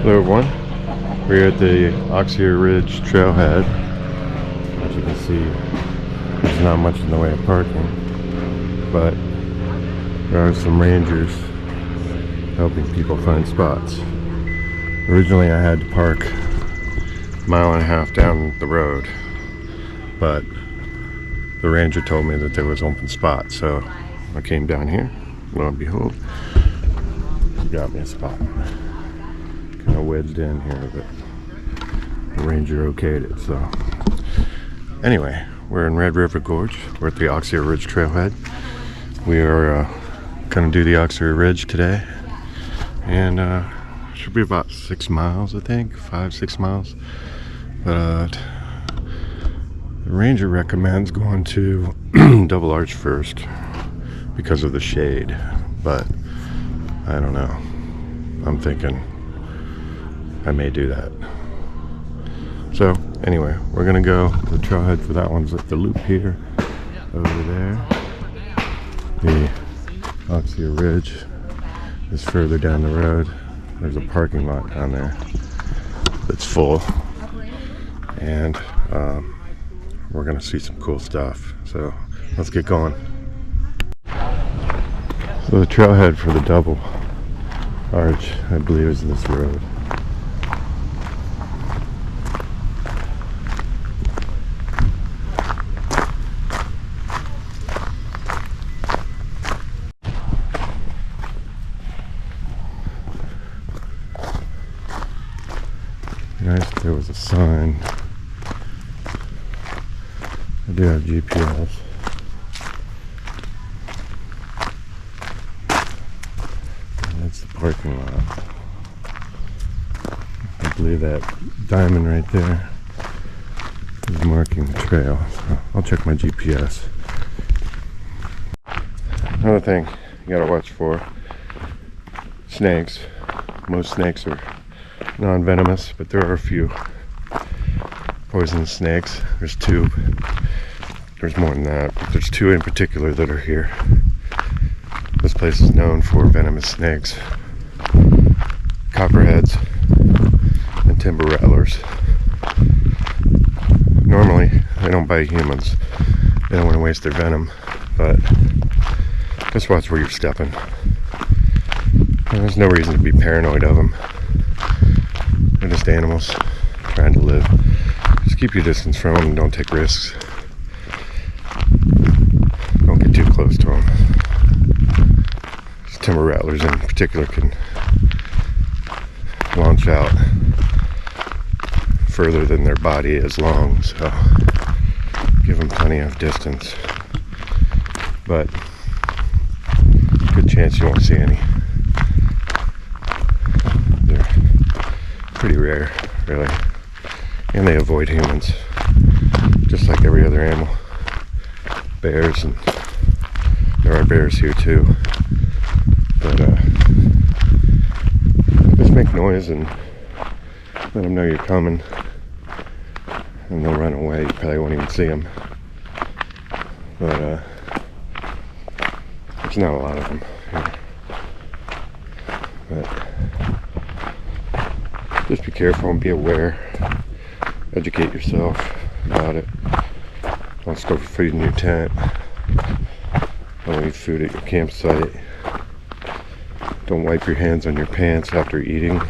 Hello everyone, we're at the Auxier Ridge Trailhead. As you can see, there's not much in the way of parking, but there are some rangers helping people find spots. Originally I had to park a mile and a half down the road, but the ranger told me that there was open spots, so I came down here. Lo and behold, he got me a spot. Kind of wedged in here, but the ranger okayed it. So anyway, we're in Red River Gorge. We're at the Auxier Ridge Trailhead. We are gonna do the Auxier Ridge today, and should be about 6 miles, I think, 5-6 miles. But the ranger recommends going to Double Arch first because of the shade, but I don't know. I'm thinking I may do that. So anyway, we're gonna go. The trailhead for that one's at the loop here, over there. The Auxier Ridge is further down the road. There's a parking lot down there that's full, and we're gonna see some cool stuff. So let's get going. So the trailhead for the Double Arch, I believe, is this road. Nice if there was a sign. I do have GPS. And that's the parking lot. I believe that diamond right there is marking the trail. So I'll check my GPS. Another thing you gotta watch for: snakes. Most snakes are non-venomous, but there are a few poisonous snakes. There's two. There's more than that, but there's two in particular that are here. This place is known for venomous snakes, copperheads, and timber rattlers. Normally, they don't bite humans. They don't want to waste their venom, but just watch where you're stepping. And there's no reason to be paranoid of them. They're just animals trying to live. Just keep your distance from them and don't take risks. Don't get too close to them. These timber rattlers in particular can launch out further than their body is long, so give them plenty of distance. But good chance you won't see any. Pretty rare, really, and they avoid humans just like every other animal. Bears, and there are bears here too, but just make noise and let them know you're coming, and they'll run away. You probably won't even see them, but there's not a lot of them here. But just be careful and be aware. Educate yourself about it. Don't store food in your tent. Don't eat food at your campsite. Don't wipe your hands on your pants after eating.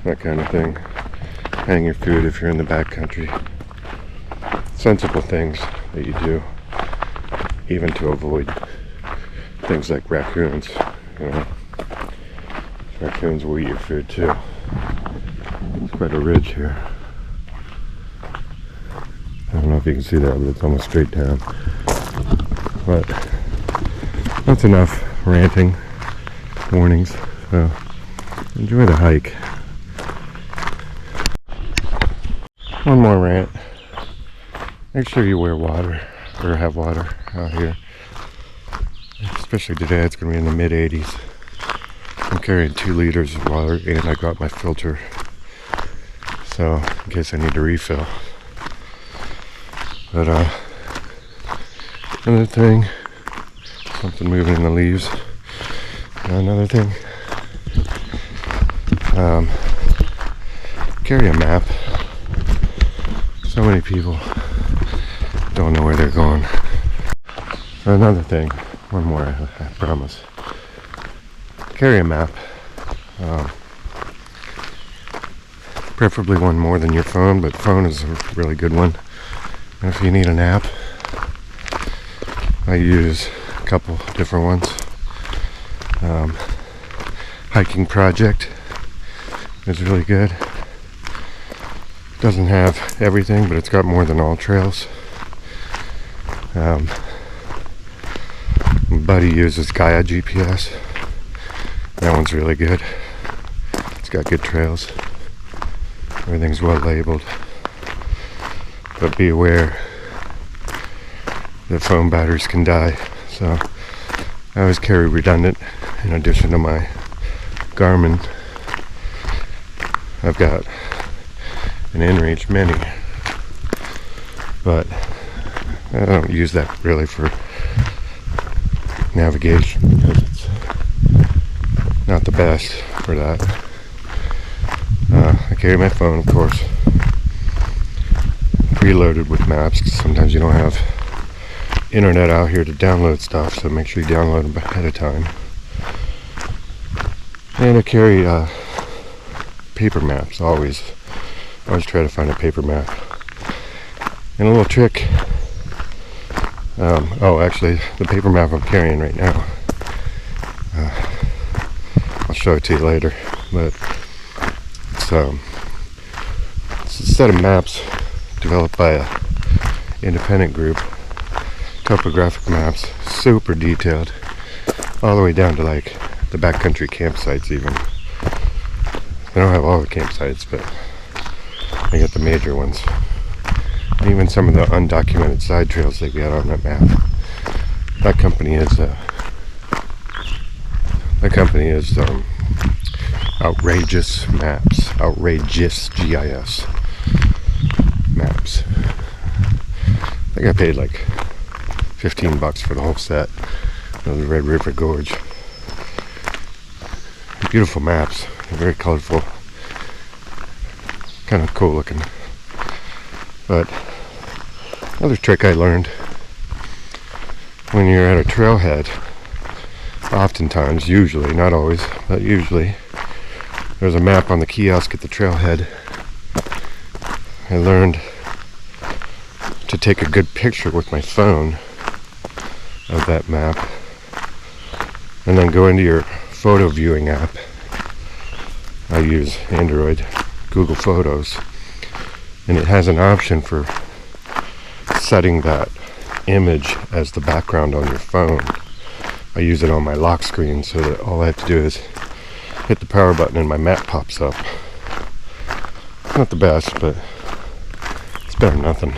That kind of thing. Hang your food if you're in the backcountry. Sensible things that you do, even to avoid things like raccoons, you know. Raccoons will eat your food too. It's quite a ridge here. I don't know if you can see that, but it's almost straight down. But that's enough ranting, warnings. So enjoy the hike. One more rant. Make sure you wear water, or have water out here. Especially today, it's going to be in the mid-80s. I'm carrying 2 liters of water, and I got my filter, so in case I need to refill. But another thing, something moving in the leaves. Another thing, carry a map. So many people don't know where they're going. Another thing, one more, I promise. Carry a map. Preferably one more than your phone, but phone is a really good one. And if you need an app, I use a couple different ones. Hiking Project is really good. Doesn't have everything, but it's got more than all trails. My buddy uses Gaia GPS. That one's really good. It's got good trails. Everything's well labeled. But be aware that phone batteries can die. So I always carry redundant in addition to my Garmin. I've got an inReach Mini, but I don't use that really for navigation because it's not the best for that. I carry my phone, of course, preloaded with maps, because sometimes you don't have internet out here to download stuff, so make sure you download them ahead of time. And I carry paper maps, always try to find a paper map. And a little trick, actually the paper map I'm carrying right now, I'll show it to you later, but it's a set of maps developed by a independent group, topographic maps, super detailed, all the way down to like the backcountry campsites even. They don't have all the campsites, but they get the major ones. And even some of the undocumented side trails they got on that map. That company is Outrageous Maps. Outrageous GIS Maps. I think I paid like $15 for the whole set of the Red River Gorge. Beautiful maps. They're very colorful. Kind of cool looking. But another trick I learned, when you're at a trailhead, oftentimes, usually, not always, but usually, there's a map on the kiosk at the trailhead. I learned to take a good picture with my phone of that map and then go into your photo viewing app. I use Android, Google Photos, and it has an option for setting that image as the background on your phone. I use it on my lock screen so that all I have to do is hit the power button and my map pops up. Not the best, but it's better than nothing.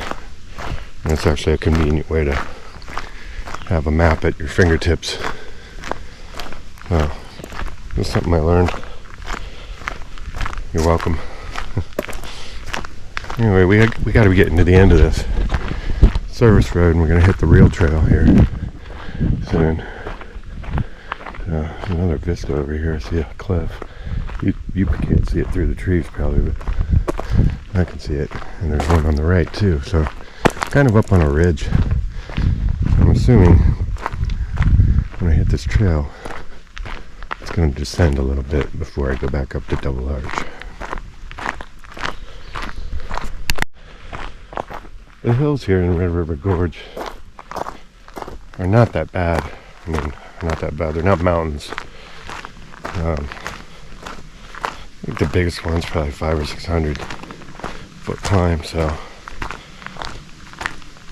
And it's actually a convenient way to have a map at your fingertips. That's something I learned. You're welcome. Anyway, we got to be getting to the end of this service road, and we're going to hit the real trail here soon. There's another vista over here. I see a cliff. You can't see it through the trees probably, but I can see it. And there's one on the right too. So kind of up on a ridge. I'm assuming when I hit this trail, it's going to descend a little bit before I go back up to Double Arch. The hills here in Red River Gorge are not that bad. I mean, not that bad. They're not mountains. I think the biggest one's probably 500 or 600 foot climb. So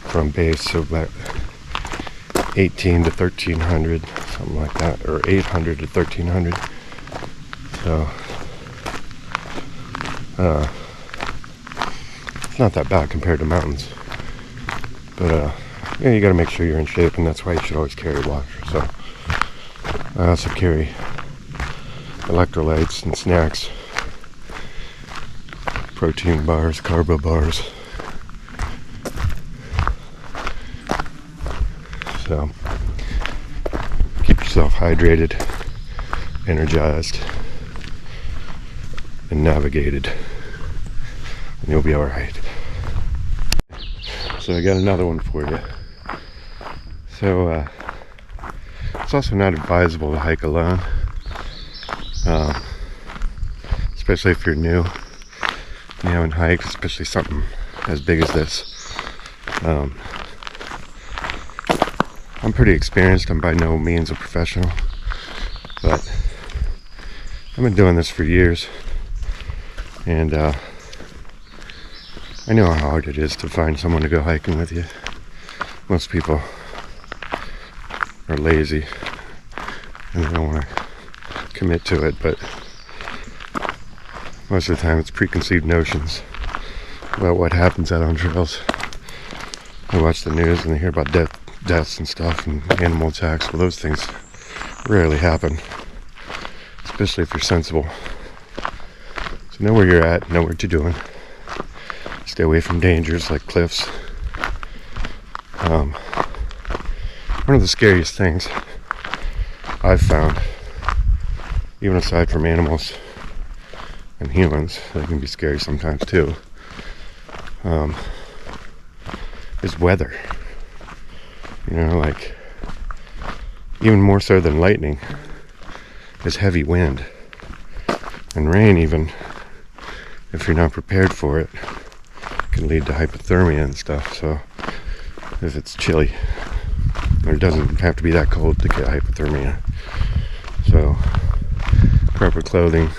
from base to about 18 to 1300, something like that, or 800 to 1300. So it's not that bad compared to mountains. But yeah, you got to make sure you're in shape, and that's why you should always carry water. So I also carry electrolytes and snacks, protein bars, carbo bars. So keep yourself hydrated, energized. and navigated, and you'll be alright. So I got another one for you. So it's also not advisable to hike alone, especially if you're new. You haven't hiked, especially something as big as this. I'm pretty experienced. I'm by no means a professional, but I've been doing this for years, and I know how hard it is to find someone to go hiking with you. Most people are lazy and they don't want to commit to it, but most of the time it's preconceived notions about what happens out on trails. I watch the news and I hear about deaths and stuff and animal attacks. Well, those things rarely happen, especially if you're sensible. So know where you're at, know what you're doing. Stay away from dangers like cliffs. One of the scariest things I've found, even aside from animals and humans, they can be scary sometimes too, is weather. You know, like, even more so than lightning is heavy wind and rain. Even if you're not prepared for it, can lead to hypothermia and stuff. So if it's chilly, or it doesn't have to be that cold to get hypothermia, so proper clothing.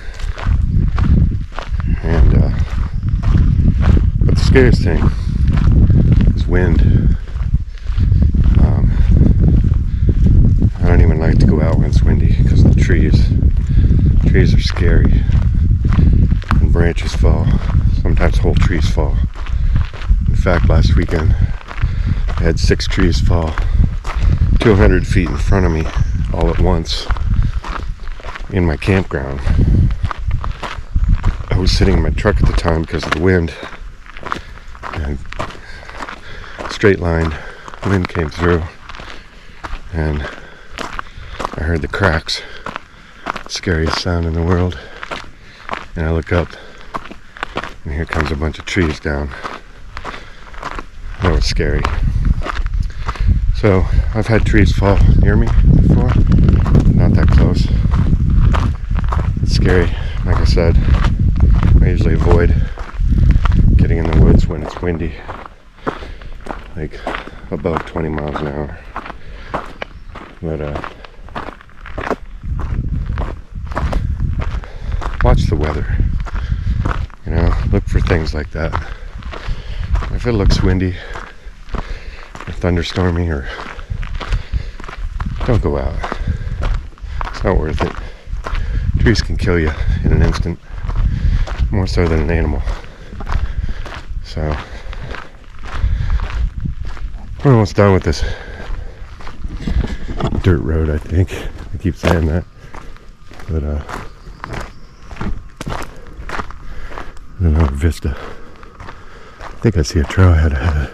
And but the scariest thing is wind. I don't even like to go out when it's windy because of the trees. Trees are scary, and branches fall. Sometimes whole trees fall. In fact, last weekend I had 6 trees fall 200 feet in front of me all at once in my campground. I was sitting in my truck at the time because of the wind, and straight line wind came through, and I heard the cracks, scariest sound in the world, and I look up and here comes a bunch of trees down. That was scary. So I've had trees fall near me before, not that close. It's scary. Like I said, I usually avoid getting in the woods when it's windy, like above 20 miles an hour. But watch the weather. You know, look for things like that. If it looks windy or thunderstormy, or don't go out. It's not worth it. Trees can kill you in an instant, more so than an animal. So we're almost done with this dirt road, I think. I keep saying that, but I don't know, vista. I think I see a trailhead ahead,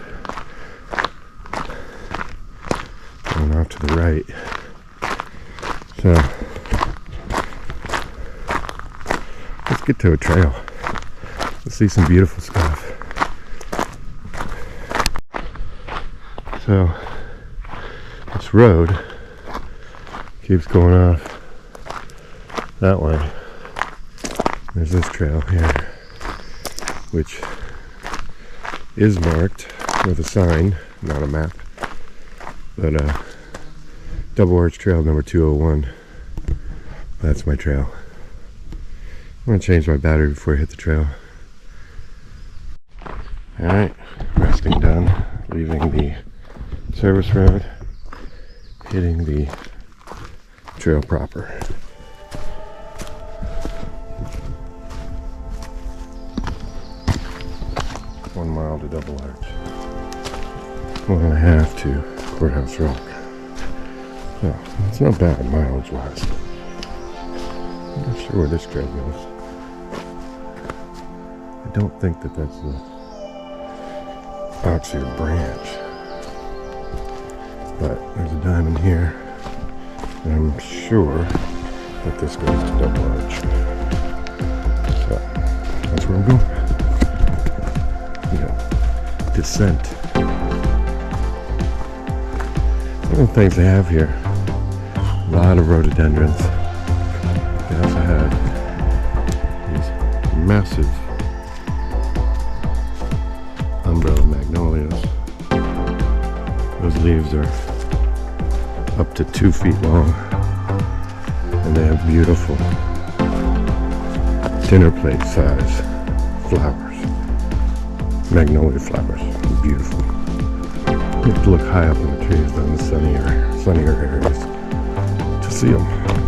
going off to the right. So let's get to a trail. Let's see some beautiful stuff. So this road keeps going off that way. There's this trail here, which is marked with a sign, not a map, but Double Arch Trail number 201. That's my trail. I'm going to change my battery before I hit the trail. Alright, resting done, leaving the service road, hitting the trail proper. One mile to Double Arch. 1.5 to Courthouse Rock. So, it's not bad mileage wise. I'm not sure where this trail goes. I don't think that that's the Auxier branch. But there's a diamond here, and I'm sure that this goes to Double Arch. So That's where I'm going. Yeah. Descent. One of the things they have here, a lot of rhododendrons. They also have these massive umbrella magnolias. Those leaves are up to 2 feet long, and they have beautiful dinner plate size flowers, magnolia flowers. Beautiful. You have to look high up in the trees, though, in the sunnier areas to see them.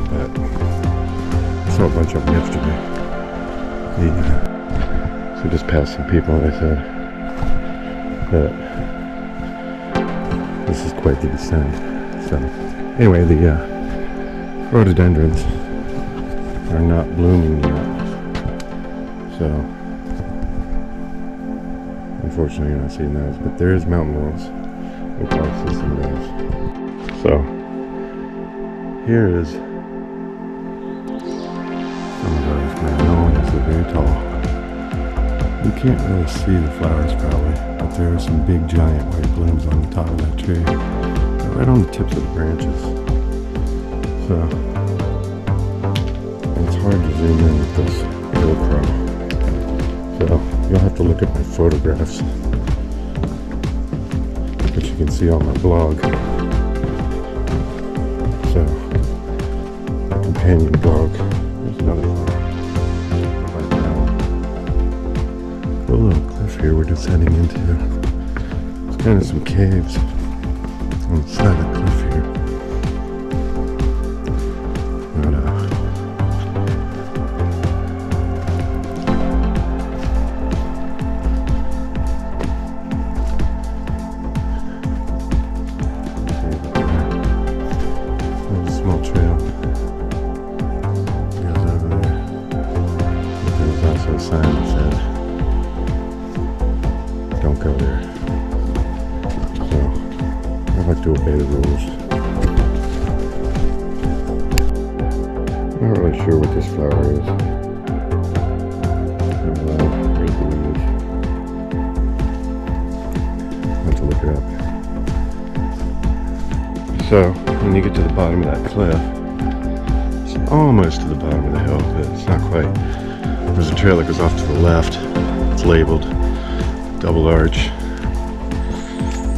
But I saw a bunch of them yesterday. So just passed some people, and they said that this is quite the descent. So anyway, the rhododendrons are not blooming yet. So unfortunately you're not seeing those, but there is mountain wolves. We'll probably see some of those. So here is some of those magnolias. They're very tall. You can't really see the flowers probably, but there are some big giant white blooms on the top of that tree. They're right on the tips of the branches. So it's hard to zoom in with this GoPro. So you'll have to look at my photographs, which you can see on my blog. So, my companion blog. There's another one. A little cliff here we're descending into. There's kind of some caves on the side of the cliff here. But, there's a small trail. It goes over there. But there's also a sign that said, "Don't go there." So I like to obey the rules. I'm not really sure what this flower is. Here's the leaves. I'll have to look it up. So when you get to the bottom of that cliff, it's almost to the bottom of the hill, but it's not quite. There's a trail that goes off to the left. It's labeled Double Arch.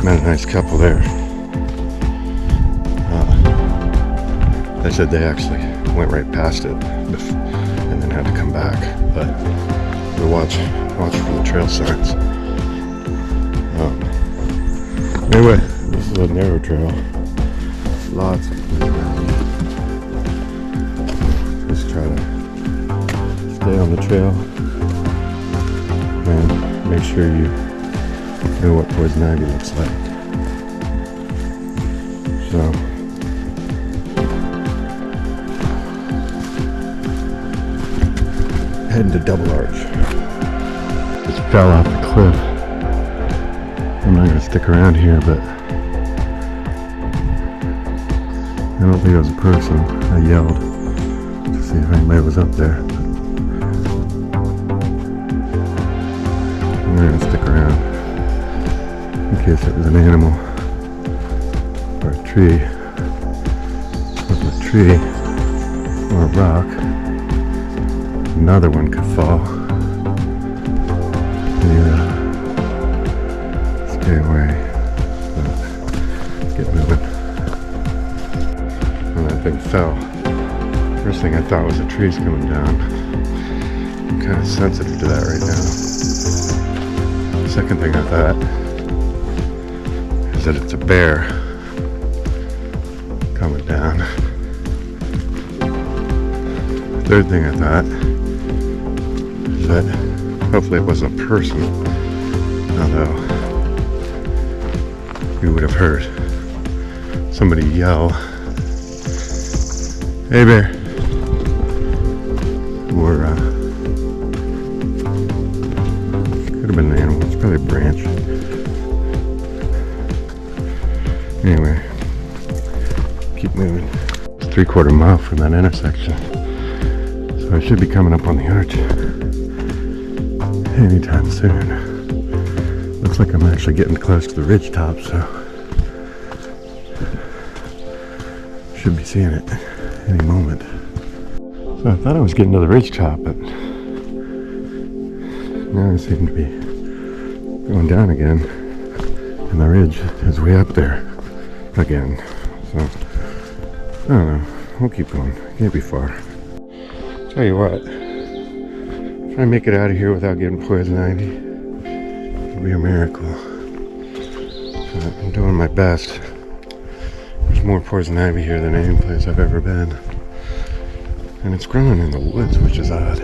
Met a nice couple there. They said they actually went right past it and then had to come back. But we'll watch for the trail signs. Anyway, this is a narrow trail. Lots of places. Just try to stay on the trail and make sure you know what poison ivy looks like. So heading to Double Arch. Just fell off the cliff. I'm not gonna stick around here, but I don't think it was a person. I yelled to see if anybody was up there. I'm gonna stick around in case it was an animal or a tree. It wasn't a tree or a rock. Another one could fall. Yeah. Stay away. Let's get moving. And that thing fell. First thing I thought was the trees coming down. I'm kind of sensitive to that right now. Second thing I thought is that it's a bear coming down. Third thing I thought is that hopefully it wasn't a person, although we would have heard somebody yell, "Hey bear!" Or could have been an animal. It's probably a branch. Anyway, keep moving. It's 3/4 mile from that intersection, so I should be coming up on the arch anytime soon. Looks like I'm actually getting close to the ridge top, so should be seeing it any moment. So I thought I was getting to the ridge top, but now I seem to be going down again, and the ridge is way up there again. So I don't know. We'll keep going. Can't be far. Tell you what, if I make it out of here without getting poison ivy, it'll be a miracle. I'm doing my best. There's more poison ivy here than any place I've ever been. And it's growing in the woods, which is odd.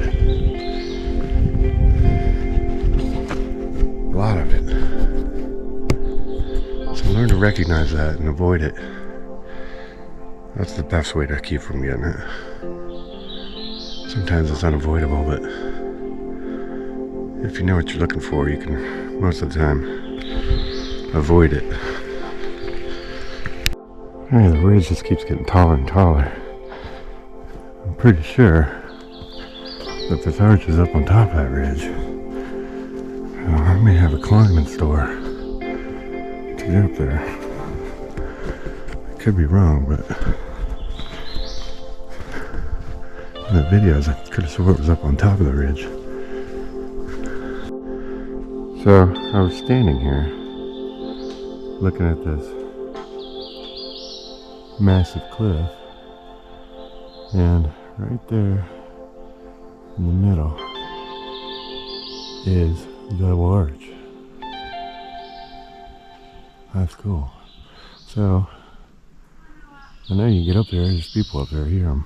A lot of it. So learn to recognize that and avoid it. That's the best way to keep from getting it. Sometimes it's unavoidable, but if you know what you're looking for, you can, most of the time, avoid it. Hey, the ridge just keeps getting taller and taller. I'm pretty sure that this arch is up on top of that ridge. I may have a climbing store to get up there. I could be wrong, but in the videos I could have swore it was up on top of the ridge. So I was standing here looking at this massive cliff, and right there in the middle is the arch. That's cool. So I know you get up there, there's people up there, I hear them.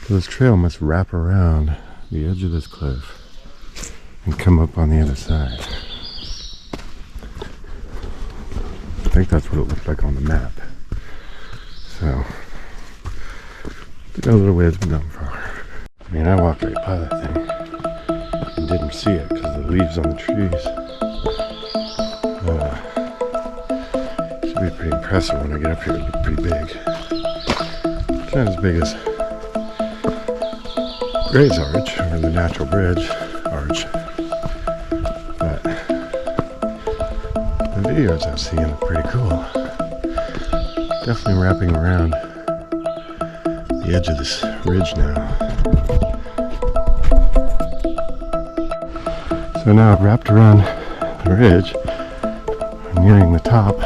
So this trail must wrap around the edge of this cliff and come up on the other side. I think that's what it looked like on the map. So, a little ways been done for. I mean, I walked right by that thing and didn't see it because of the leaves on the trees. Should be pretty impressive when I get up here. It'll be pretty big. It's not as big as Gray's Arch, or the Natural Bridge Arch, but the videos I've seen are pretty cool. Definitely wrapping around the edge of this ridge now. So now I've wrapped around the ridge. I'm nearing the top.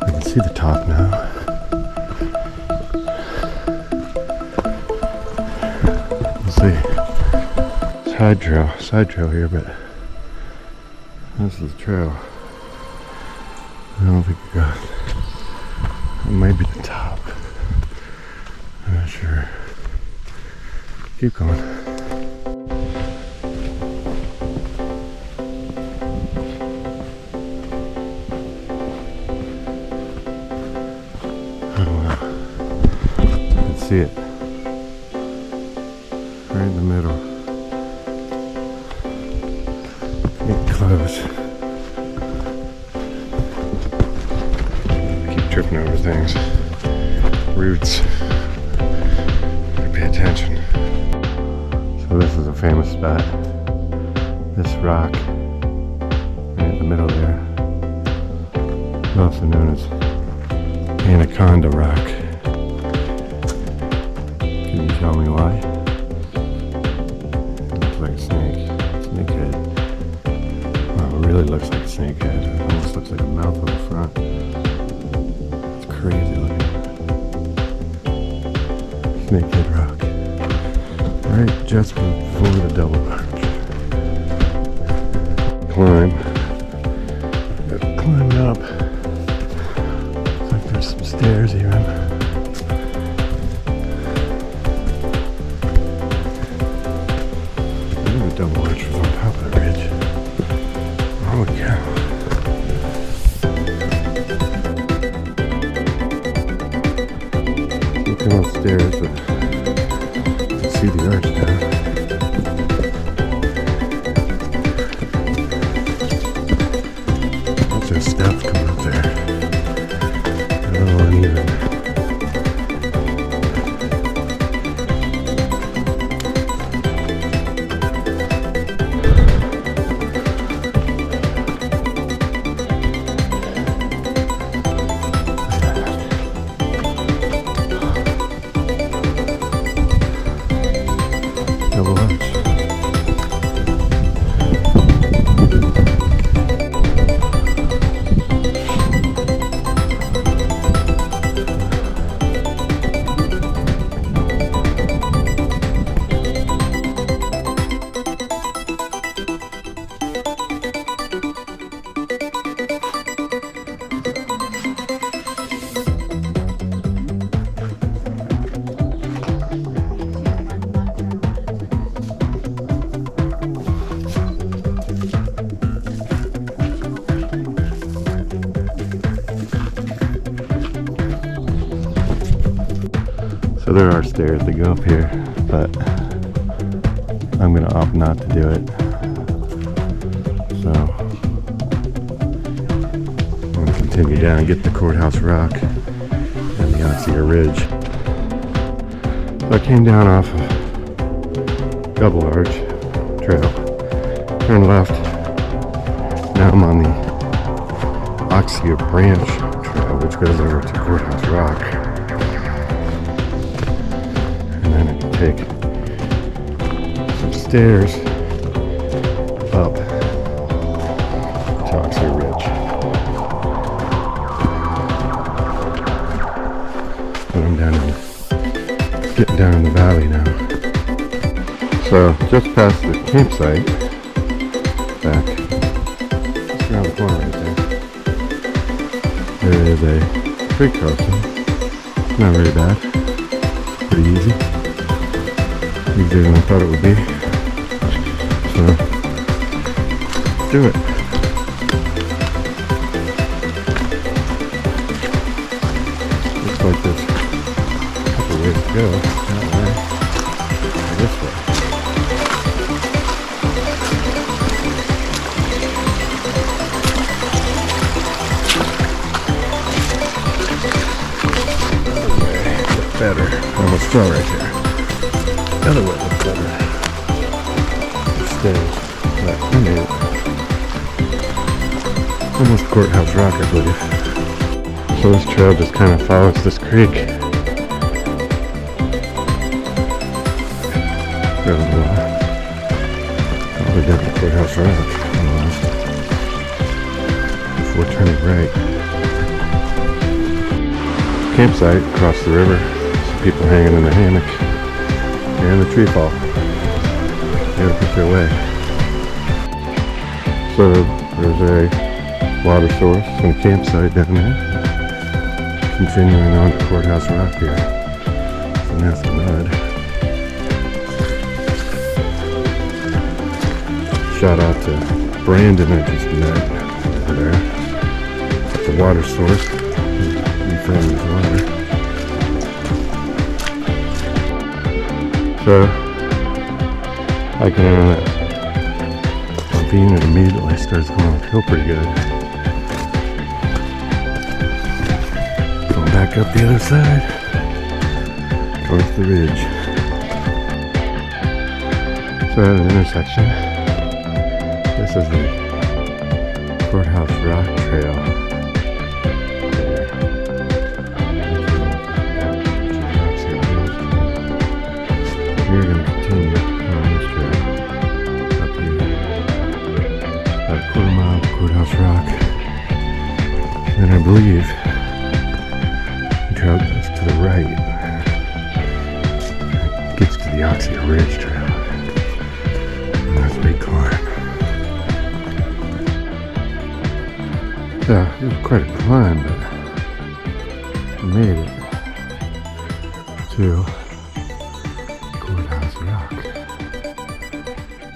I can see the top now. Side trail here, but this is the trail. I don't think we got it. Might be the top. I'm not sure. Keep going. Oh wow. You can see it. Right in the middle. Close. I keep tripping over things. Roots. Gotta pay attention. So this is a famous spot. This rock right in the middle there. Also known as Anaconda Rock. Can you tell me why? It looks like a snake. Snakehead. It really looks like a snake head. It almost looks like a mouth on the front. It's crazy looking. Snake head rock. Right just before the double arch. Climb. Climb up. Looks like there's some stairs even. The double arch was on top of the ridge. Holy cow. Looking upstairs, but you can see the arch now. Lots of steps coming up there. A little uneven. So there are stairs that go up here, but I'm gonna opt not to do it. So I'm gonna continue down and get to Courthouse Rock and the Auxier Ridge. So I came down off of Double Arch Trail, turned left. Now I'm on the Auxier Branch Trail, which goes over to Courthouse Rock. And then I can take some stairs up to Auxier Ridge. But I'm getting down in the valley now. So just past the campsite, back just around the corner right there, there is a creek crossing. Not very bad, pretty easy, easier than I thought it would be. So let's do it. Looks like there's a couple ways to go. That way or this way. Better. I almost fell right there. The other way looks better. Stairs. But I made it. Almost Courthouse Rock, I believe. So this trail just kind of follows this creek. Really well. All the way down to Courthouse Rock. Almost. Before turning right. Campsite across the river. People hanging in the hammock and the tree fall. They gotta pick their way. So there's a water source and a campsite down there. Continuing on to Courthouse Rock here. And that's the mud. Shout out to Brandon I just met over there. It's a water source. He found his water. So I can enter that ravine and immediately starts going uphill pretty good. Going back up the other side towards the ridge. So at an intersection, this is the Courthouse Rock Trail. We're going to continue on this trail up here, about a quarter mile to Courthouse Rock. And I believe the trail goes to the right. It gets to the Auxier Ridge Trail. And that's a big climb. Yeah, it was quite a climb, but I made it to Courthouse Rock.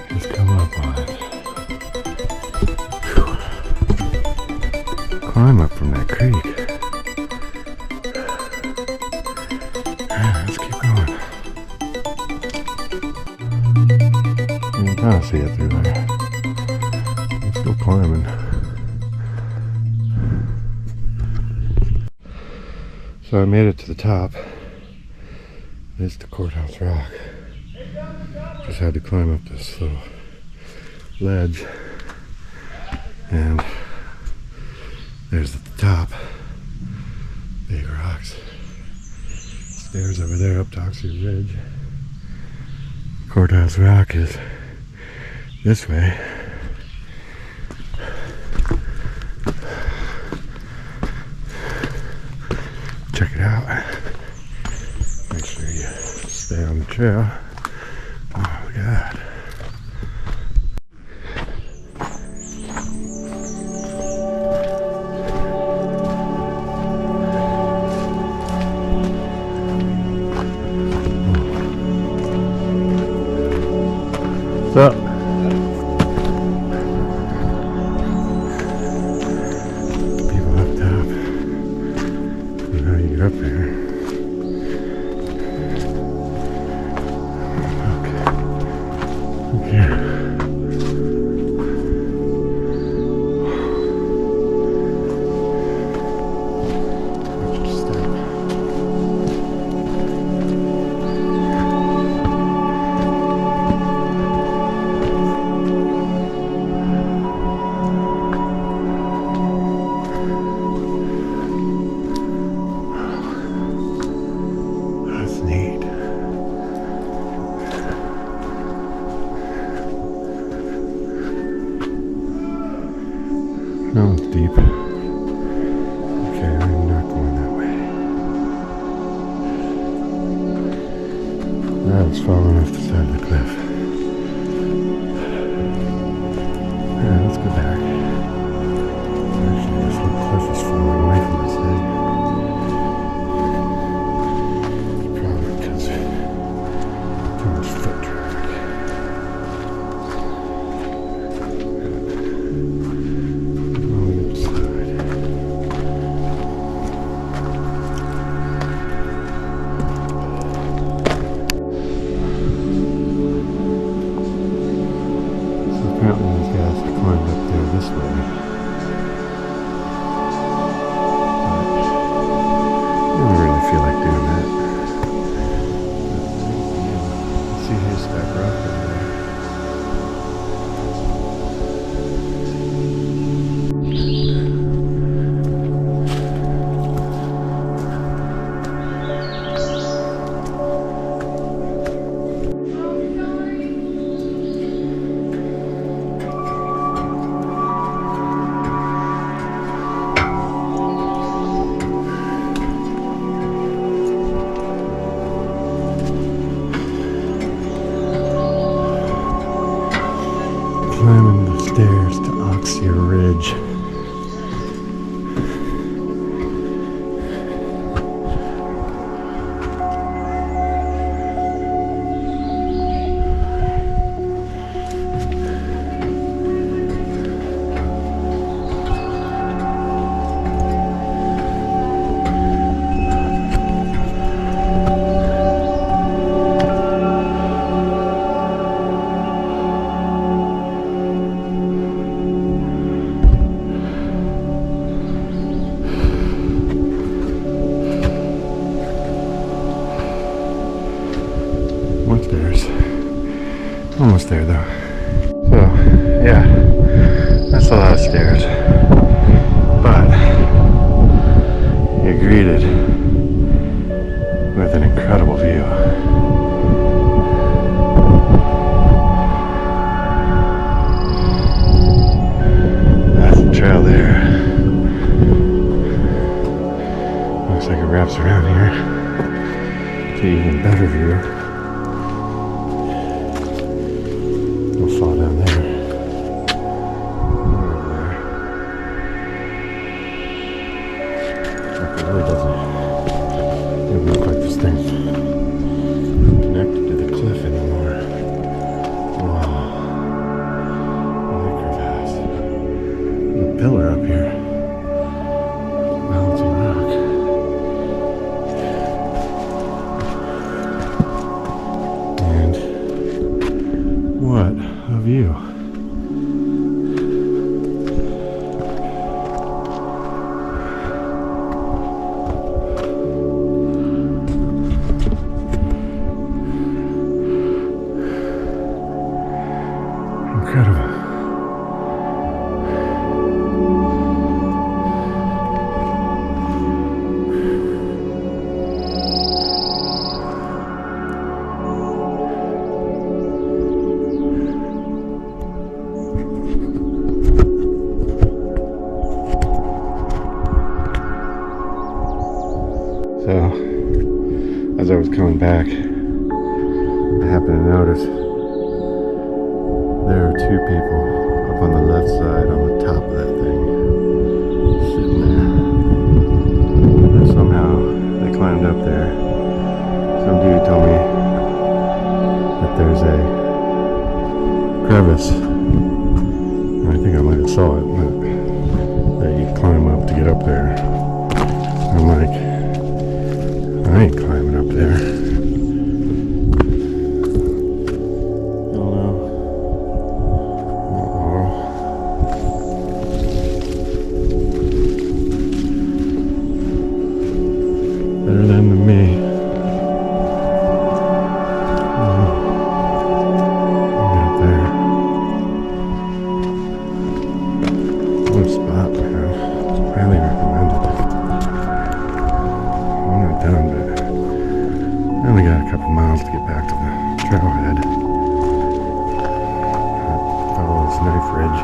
Just come up on it. Whew. Climb up from that creek. Yeah, let's keep going. You can kind of see it through there. I'm still climbing. So I made it to the top. This is the Courthouse Rock. Just had to climb up this little ledge. And there's at the top, big rocks. Stairs over there up to Auxier Ridge. Courthouse Rock is this way. Check it out. Make sure you stay on the trail. Oh my God. What's up? People up top. You know how you get up there. it's falling off the side of the cliff. Alright, let's go back. Actually, this whole cliff is falling away from us thing. It's probably because of too much foot traffic. On the other side. So apparently these guys have climbed up there this way. I don't really feel like doing that. See Haystack Rock over there. Climbing the stairs to Auxier Ridge. More stairs. Almost there though. So, yeah, that's a lot of stairs. But you're greeted with an incredible view. That's the trail there. Looks like it wraps around here to an even better view. We'll fall down there. Over there. Like it really doesn't look like this thing's connected to the cliff anymore. Wow. Holy crevasse. There's a pillar up here. Balancing rock. And what a view. Incredible. So, as I was coming back, I happened to notice there are two people up on the left side on the top of that thing, sitting there. And somehow they climbed up there. Some dude told me that there's a crevice. I think I might have saw it, but that you climb up to get up there. I'm like, I ain't climbing up there. Better than me. Get up there. What a spot, man. Highly recommended. I'm not done, but I only got a couple miles to get back to the trailhead. Follow this knife ridge.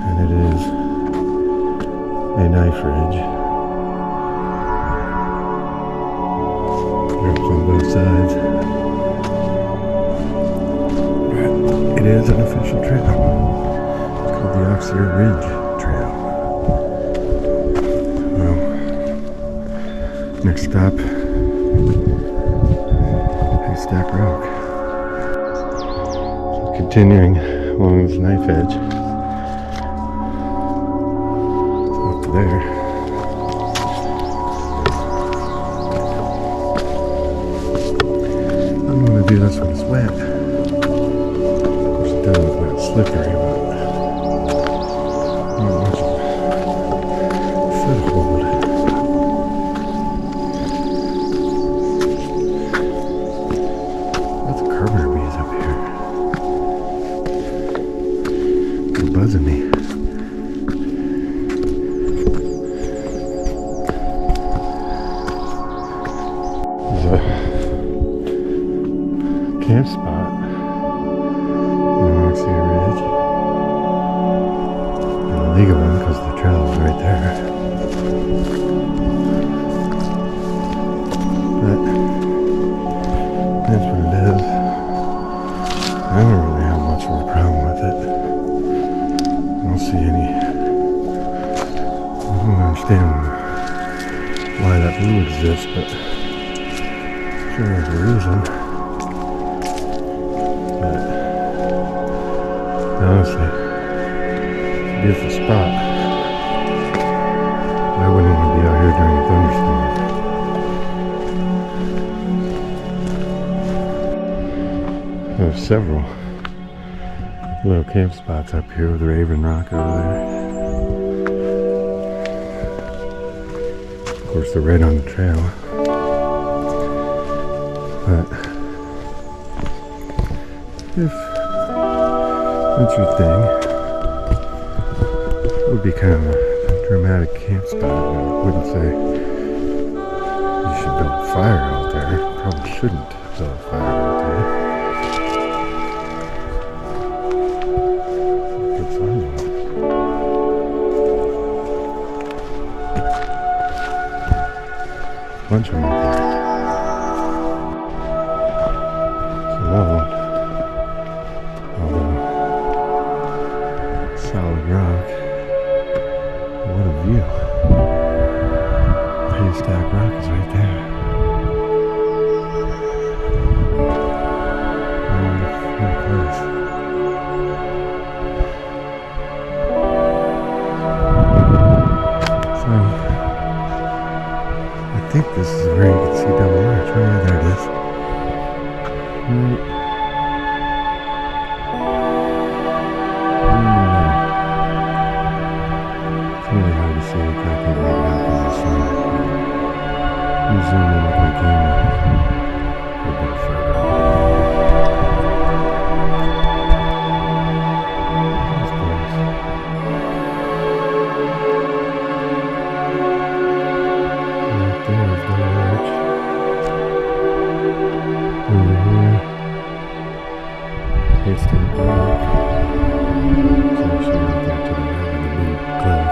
And it is a knife ridge. sides. But it is an official trail. It's called the Auxier Ridge Trail. Well, next stop, Haystack Rock. So continuing along this knife edge. Up there. I'm going to do this when it's wet. Of course, it doesn't look that slippery, but not much foothold. Lots of carpenter bees up here. They're buzzing me. Camp spot on Auxier Ridge. An illegal one because the trail is right there. But that's what it is. I don't really have much of a problem with it. I don't see any. I don't understand why that blue exists, but I'm sure there's a reason. Honestly, it's a beautiful spot. I wouldn't want to be out here during a thunderstorm. There's several little camp spots up here with Raven Rock over there. Of course, they're right on the trail. But if that's your thing, it would be kind of a dramatic camp spot. I wouldn't say you should build a fire out there. Probably shouldn't build a fire out there. Good find one. Bunch of them out there. It's another one. Solid rock. What a view. Haystack Rock is right there. What a place. So, I think this is where you can see Double Arch. Oh yeah, there it is. Right. Really hard to see exactly right now because it's sun. I'm zooming in with my camera a bit further. Nice place. Right there is the arch. Over here, Haystack Rock. It's actually out there to the right of the big cliff.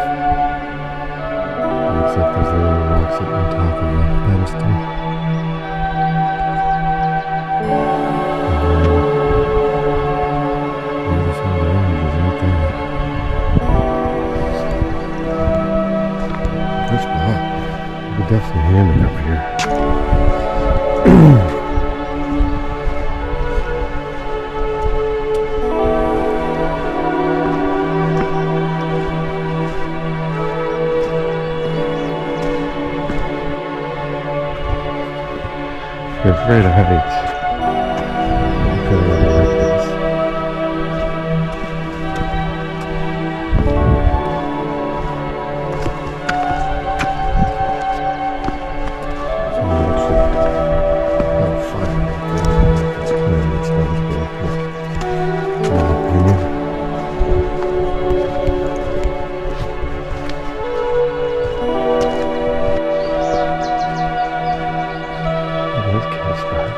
Looks like there's a little rock sitting on top of the pedestal. There's how the range is right there. Good spot. We're definitely handing up here. You're afraid of heights. You could really like this. So I'm actually have a fire right there. It's kind of responsible for my opinion. This camp spot.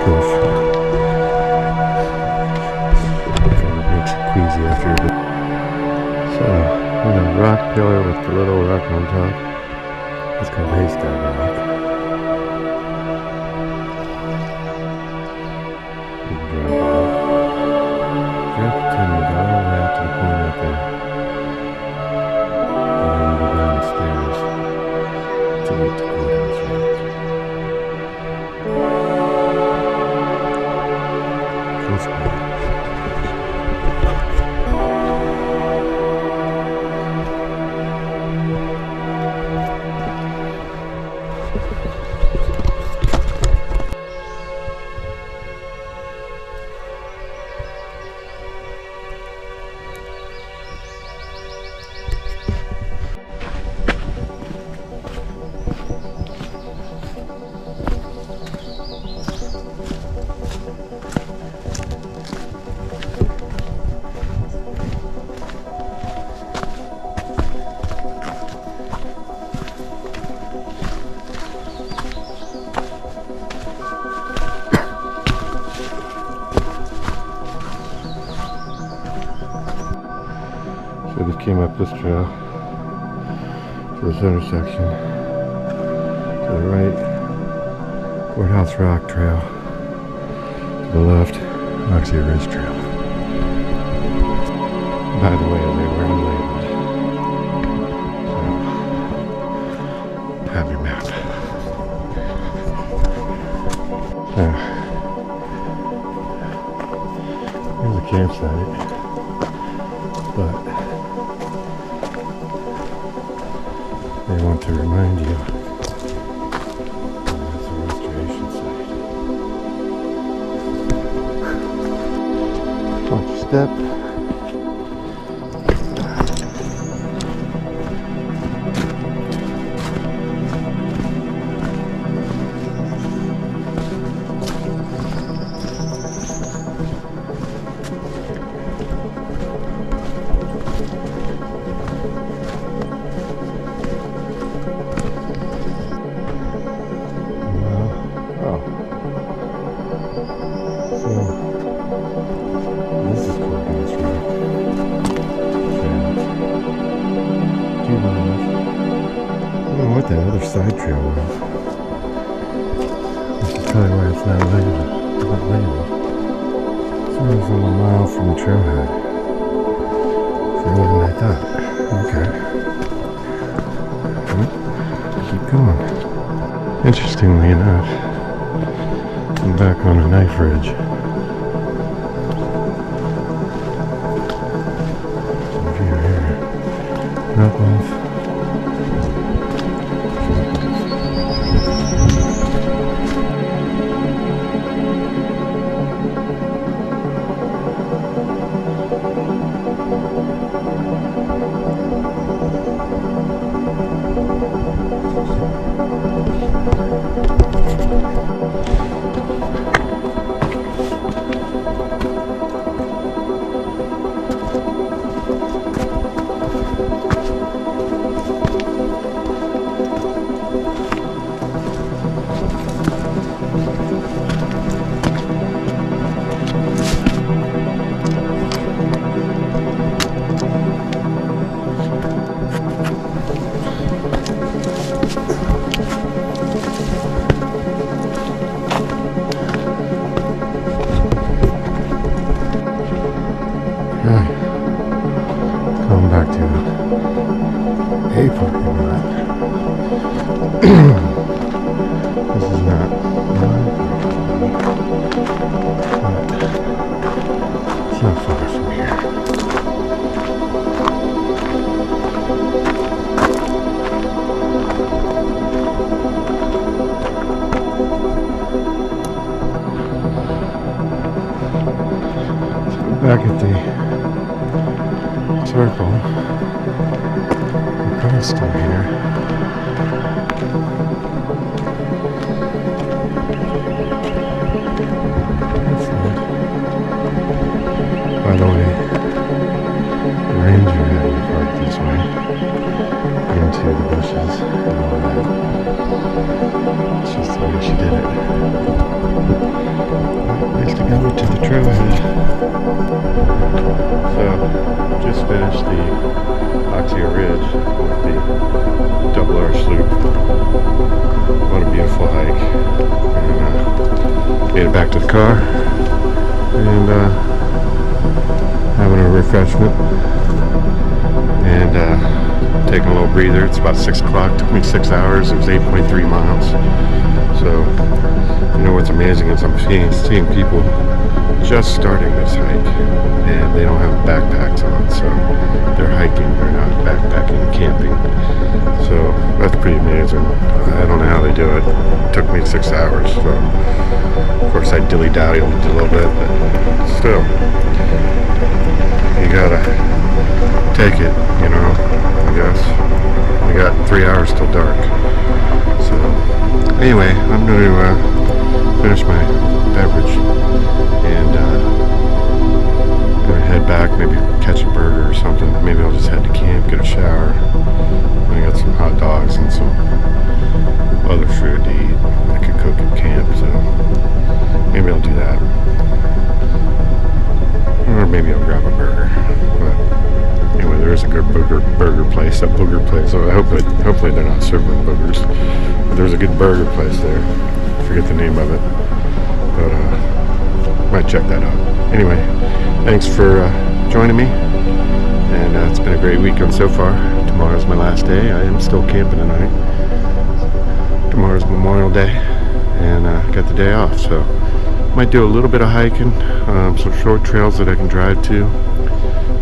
Oof. It makes it queasy after a bit. So, a rock pillar with the little rock on top. It's called Haystack Rock. You can drop off. Drop continues all the way out to the point up there. And then you go down the stairs to get to Courthouse Rock. Cool spot. So we came up this trail to this intersection. To the right, Courthouse Rock Trail. To the left, Auxier Ridge Trail. By the way, they were unlabeled. So, have your map. Here's a campsite. But they want to remind you it's a restoration site. Watch your step. What that other side trail was. This is probably why it's not labeled. So it was only a mile from the trailhead. Further than I thought. Okay. Keep going. Interestingly enough, I'm back on a knife ridge. Some view here. Drop off. Going back to a parking lot. This is not my parking lot, but it's not far from here. So back at the circle. The car's still here. That's good. By the way, the ranger had me parked this way into the bushes and all that. It's just the way she did it. back to the car and having a refreshment and taking a little breather. It's about 6 o'clock. Took me 6 hours. It was 8.3 miles. So, you know what's amazing is I'm seeing people just starting this hike and they don't have backpacks on, so they're hiking, they're not backpacking, camping. So that's pretty amazing. I don't know how they do it. It took me 6 hours, so of course I dilly-dallied a little bit, but still, you gotta take it, you know, I guess. We got 3 hours till dark. So anyway, I'm going to finish my beverage and gonna head back, maybe catch a burger or something. Maybe I'll just head to camp, get a shower. I got some hot dogs and some other food to eat. I could cook at camp, so maybe I'll do that. Or maybe I'll grab a burger. But anyway, there is a good burger place, a booger place. So hopefully they're not serving boogers. But there's a good burger place there. I forget the name of it, but might check that out. Anyway, thanks for joining me, and it's been a great weekend so far. Tomorrow's my last day. I am still camping tonight. Tomorrow's Memorial Day, and got the day off, so might do a little bit of hiking, some short trails that I can drive to,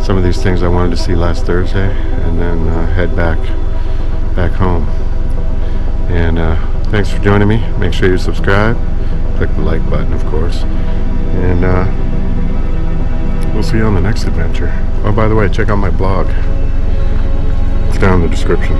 some of these things I wanted to see last Thursday, and then head back home. And thanks for joining me. Make sure you subscribe, click the like button, of course, and we'll see you on the next adventure. Oh, by the way, check out my blog. It's down in the description.